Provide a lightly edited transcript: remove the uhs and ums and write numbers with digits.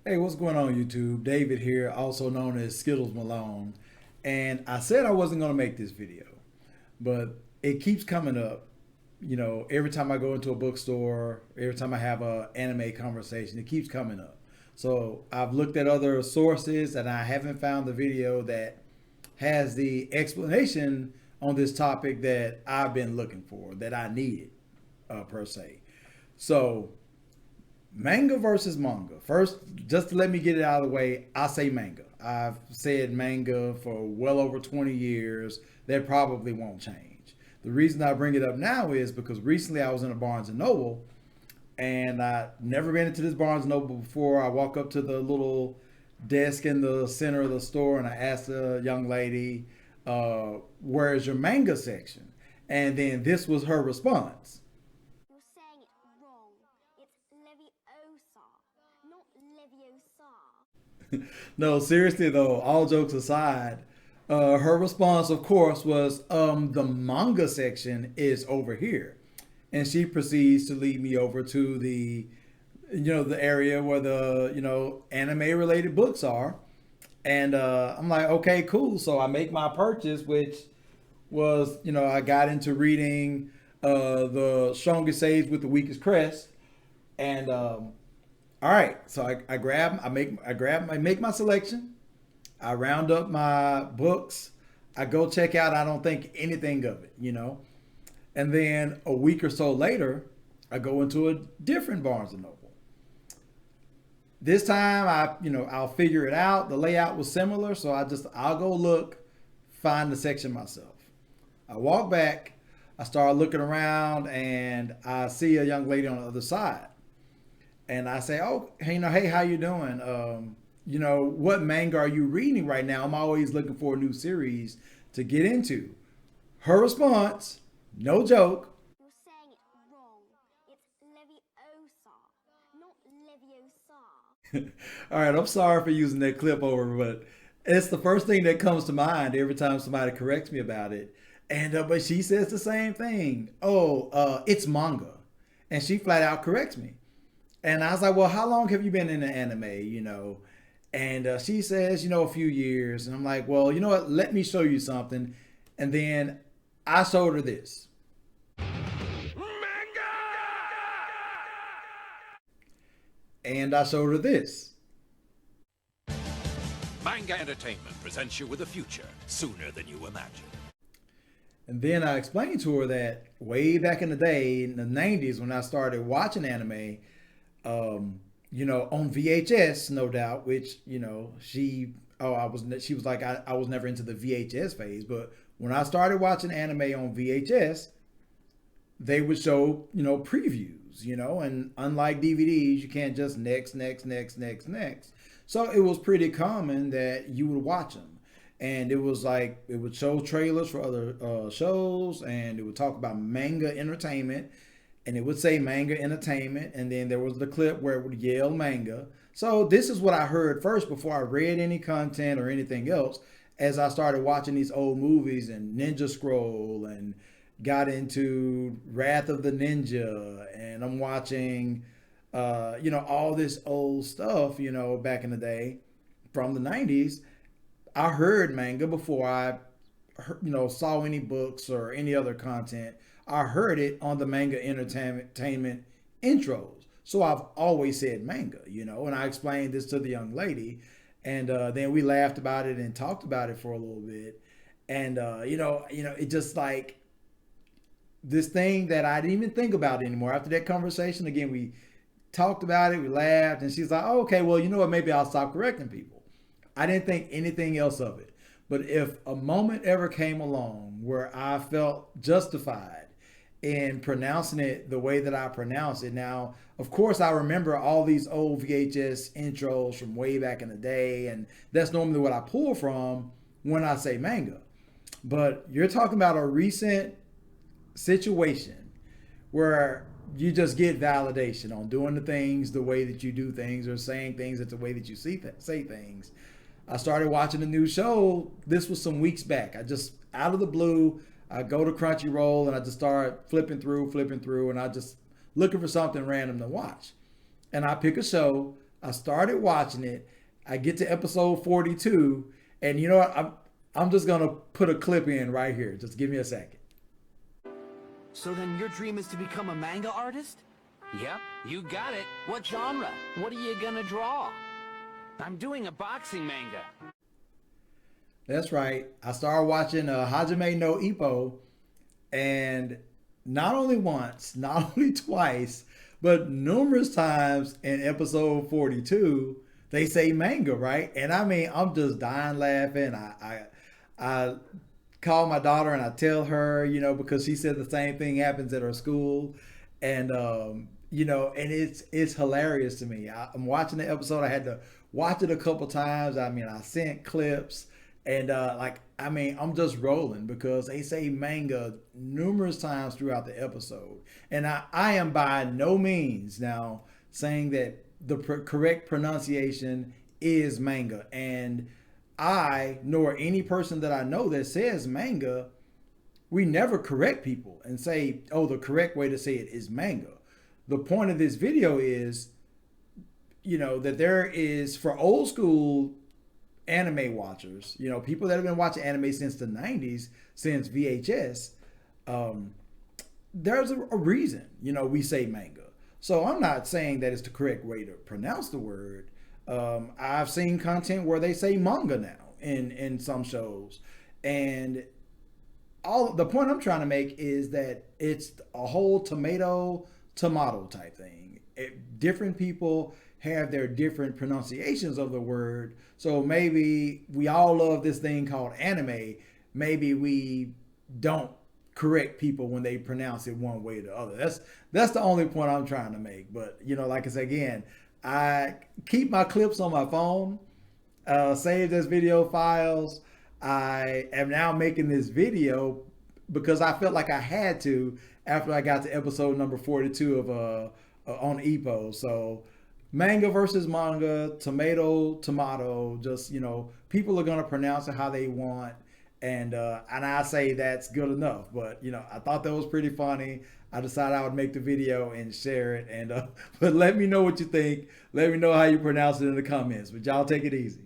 Hey, what's going on, YouTube? David here, also known as Skittles Malone. And I said I wasn't going to make this video, but it keeps coming up. Every time I go into a bookstore, every time I have a anime conversation, it keeps coming up. So I've looked at other sources and I haven't found the video that has the explanation on this topic that I've been looking for, that I needed, per se. So manga versus manga. First, just to let me get it out of the way, I say manga. I've said manga for well over 20 years. That probably won't change. The reason I bring it up now is because recently I was in a Barnes and Noble, and I never been into this Barnes and Noble before. I walk up to the little desk in the center of the store, and I ask the young lady, "Where's your manga section?" And then this was her response. You're saying it wrong. It's Leviosa, not Leviosa. No, seriously though, all jokes aside, her response, of course, was, "The manga section is over here," and she proceeds to lead me over to the area where the anime related books are, and I'm like, okay, cool. So I make my purchase, which was, I got into reading the strongest sage with the weakest crest, and all right, so I make my selection. I round up my books. I go check out. I don't think anything of it. And then a week or so later, I go into a different Barnes and Noble. This time, I'll figure it out. The layout was similar, so I'll go look, find the section myself. I walk back. I start looking around, and I see a young lady on the other side. And I say, "Oh, hey, hey, how you doing? What manga are you reading right now? I'm always looking for a new series to get into." Her response, no joke. You're saying it wrong. It's Leviosa, not Leviosa. All right, I'm sorry for using that clip over, but it's the first thing that comes to mind every time somebody corrects me about it. And but she says the same thing. Oh, it's manga, and she flat out corrects me. And I was like, "Well, how long have you been in the anime?" And she says, "A few years." And I'm like, "Well, you know what? Let me show you something." And then I showed her this. Manga! And I showed her this. Manga Entertainment presents you with a future sooner than you imagine. And then I explained to her that way back in the day, in the 90s, when I started watching anime, on VHS, no doubt, which, she was like, I was never into the VHS phase, but when I started watching anime on VHS, they would show, previews, and unlike DVDs, you can't just next, next, next, next, next. So it was pretty common that you would watch them. And it was like, it would show trailers for other shows, and it would talk about manga entertainment, and it would say manga entertainment, and then there was the clip where it would yell manga. So this is what I heard first before I read any content or anything else, as I started watching these old movies and Ninja Scroll, and got into Wrath of the Ninja, and I'm watching all this old stuff, back in the day from the 90s. I heard manga before I saw any books or any other content. I heard it on the manga entertainment intros. So I've always said manga, and I explained this to the young lady, and then we laughed about it and talked about it for a little bit. And it just like this thing that I didn't even think about anymore. After that conversation, again, we talked about it, we laughed, and she's like, "Oh, okay, well, you know what, maybe I'll stop correcting people." I didn't think anything else of it. But if a moment ever came along where I felt justified in pronouncing it the way that I pronounce it now, of course, I remember all these old VHS intros from way back in the day, and that's normally what I pull from when I say manga. But you're talking about a recent situation where you just get validation on doing the things the way that you do things, or saying things that's the way that you say things. I started watching a new show. This was some weeks back. I just, out of the blue, I go to Crunchyroll and I just start flipping through, and I just looking for something random to watch. And I pick a show I started watching it. I get to episode 42, and you know what? I'm just gonna put a clip in right here. Just give me a second. So then your dream is to become a manga artist? Yep, you got it. What genre? What are you gonna draw? I'm doing a boxing manga. That's right. I started watching Hajime no Ippo, and not only once, not only twice, but numerous times in episode 42, they say manga, right? And I mean, I'm just dying laughing. I call my daughter and I tell her, you know, because she said the same thing happens at her school, and you know, and it's hilarious to me. I'm watching the episode. I had to watch it a couple times. I mean, I sent clips, and like, I mean, I'm just rolling because they say manga numerous times throughout the episode, and I am by no means now saying that the correct pronunciation is manga, and I nor any person that I know that says manga, we never correct people and say, oh, the correct way to say it is manga. The point of this video is, you know, that there is, for old school anime watchers, you know, people that have been watching anime since the 90s, since VHS, there's a reason, you know, we say manga. So I'm not saying that it's the correct way to pronounce the word. I've seen content where they say manga now in some shows, and all the point I'm trying to make is that it's a whole tomato type thing. Different people have their different pronunciations of the word. So maybe we all love this thing called anime. Maybe we don't correct people when they pronounce it one way or the other. That's the only point I'm trying to make. But you know, like I said again, I keep my clips on my phone, save as video files. I am now making this video because I felt like I had to after I got to episode number 42 of on Ippo. So manga versus manga, tomato, just, you know, people are gonna pronounce it how they want, and I say that's good enough. But you know, I thought that was pretty funny. I decided I would make the video and share it, and but let me know what you think. Let me know how you pronounce it in the comments. But y'all take it easy.